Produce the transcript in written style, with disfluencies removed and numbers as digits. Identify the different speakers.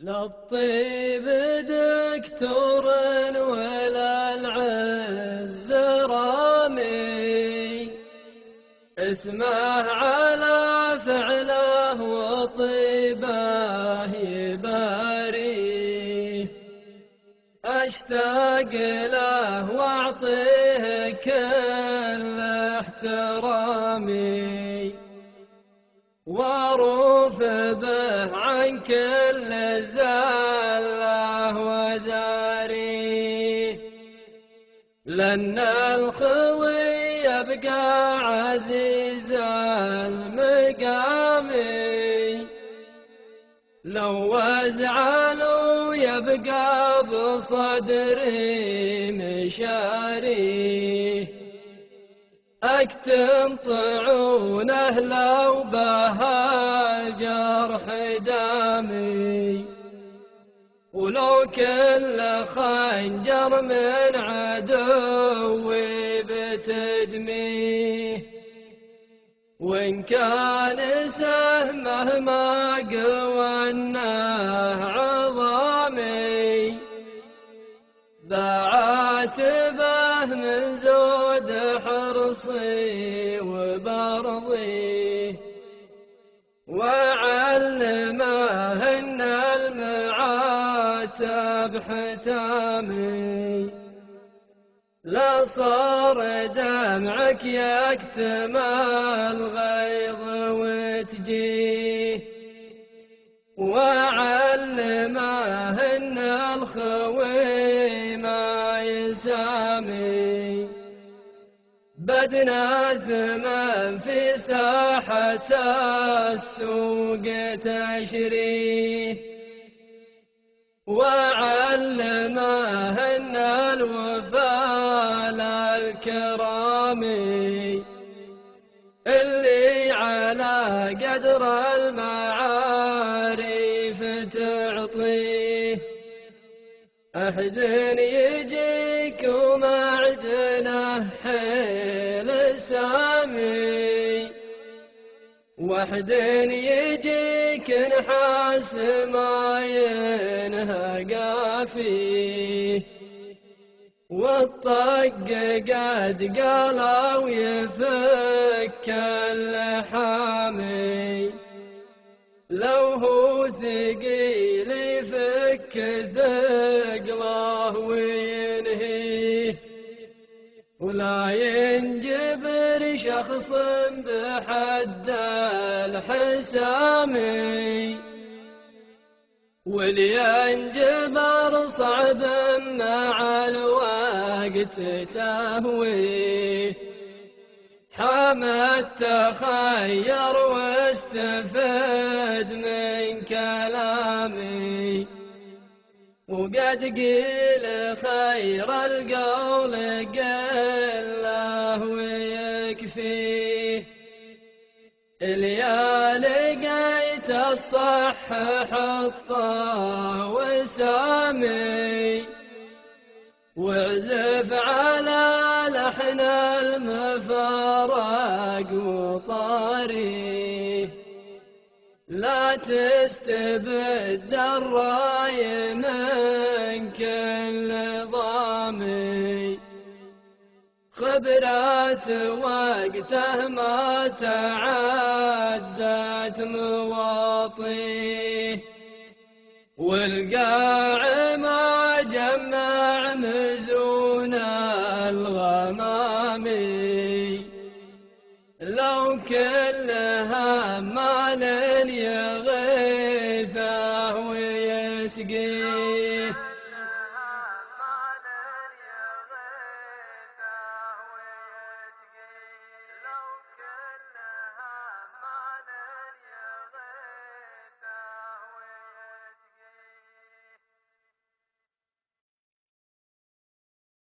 Speaker 1: للطيب دكتور ولا العز رامي، اسمه على فعله وطيبه يباريه. اشتاق له واعطيه كل احترامي، واروف به عن كل زله وداريه. لأن الخوي يبقى عزيز المقام، لو وازعلوا يبقى بصدري مشاريه. أكتم طعونه لو بها الجرح دامي، ولو كل خنجر من عدوي بتدميه. وإن كان سهمه ما قوانه عظامي، بعاتبه من زود حرصي وبرضيه. وعلمه ان المعاتب حتامي، لا صار دمعك يكتم الغيظ وتجيه. وعلمه ان الخوي ما يسامي، بدنا ثمن في ساحة السوق تشريه. وعلمه ان الوفاء للكرامي، اللي على قدر المعارف تعطيه. أحد يجيك ومعدنه حيل سامي، واحد يجيك نحاس ما ينهقى فيه. والطق قد قالوا يفك اللحامي، لو هو ثقيل يفك ثقله وينهيه. ولا ينجبر شخص بحد الحسامي، واللي ينجبر صعب مع الوقت تهويه. حمد تخير واستفد من كلامي، وقد قيل خير القول قله ويكفيه. اليا لقيت الصح حطه وسامي، واعزف على لحن المفارق وطاريه. لا تستبد الراي من كل ضامي، خبرات وقته ما تعدت مواطيه. والقاع ما جمع مزون الغمامي، لو كلها مال يغيثه ويسقيه.